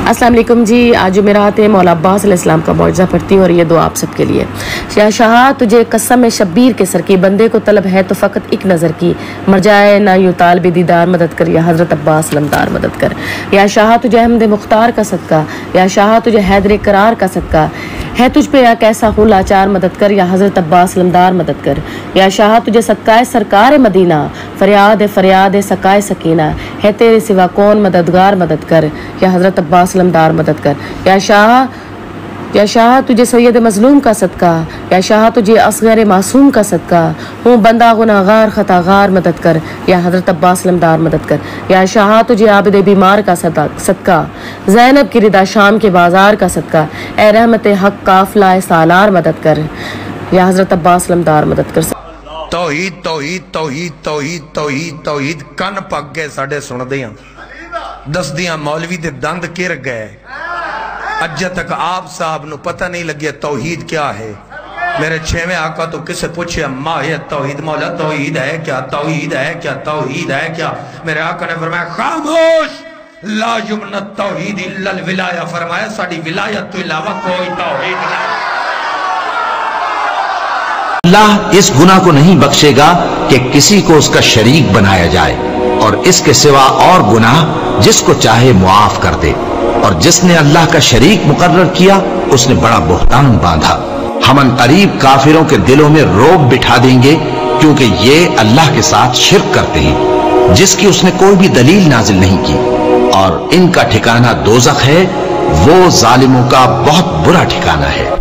अस्सलाम वालेकुम जी। आज जुमेरात है, मौला अब्बास अलैहिस्सलाम का मौजज़ा पढ़ती हूँ और ये दुआ आप सबके लिए। या शाह तुझे कसम शब्बीर के सर की, बंदे को तलब है तो फ़कत एक नज़र की, मर जाए ना यूं तालिब दीदार मदद कर, या हज़रत अब्बास लमदार मदद कर। या शाह तुझे अहमद मुख्तार का सदका, या शाह तुझे हैदर करार का सदका, है तुझ पे या कैसा हो लाचार मदद कर, या हज़रत अब्बास लमदार मदद कर। या शाह तुझे सदकाए सरकार मदीना, फरियाद है सकाए सकीना, है तेरे सिवा कौन मददगार मदद कर, या हज़रत अब्बास लमदार मदद कर। या शाह तुझे सैयद मजलूम का सदका, या शाह तुझे असगर मासूम का सदका, हूँ बंदा गुनाहगार खतागार मदद कर, या हज़रत अब्बास लमदार मदद कर। या शाह तुझे आबिद बीमार का सदका, ज़ैनब की रिदा शाम के बाजार का सदका, ए रहमत हक काफला सालार मदद कर, या हज़रत अब्बास लमदार मदद कर। तौहीद तौहीद तौहीद तौहीद तौहीद तौहीद कन पक गए साडे सुनदे हां, दसदियां मौलवी दे दंद किर गए। अज तक आप साहब नु पता नहीं लगे तौहीद क्या है। मेरे छेवें आका तो किसे पूछे अम्मा ये तौहीद, मौला तौहीद है क्या, तौहीद है क्या, तौहीद है क्या। मेरे आका ने फरमाया खामोश, ला युमन तौहीद इल्लल विलाया, फरमाया साडी विलायत तो इलावा कोई तौहीद नहीं। अल्लाह इस गुनाह को नहीं बख्शेगा कि किसी को उसका शरीक बनाया जाए, और इसके सिवा और गुनाह जिसको चाहे मुआफ कर दे, और जिसने अल्लाह का शरीक मुकर्रर किया उसने बड़ा बुहतान बांधा। हम अनकरीब काफिरों के दिलों में रोब बिठा देंगे, क्योंकि ये अल्लाह के साथ शिर्क करते हैं जिसकी उसने कोई भी दलील नाजिल नहीं की, और इनका ठिकाना दोज़ख है, वो जालिमों का बहुत बुरा ठिकाना है।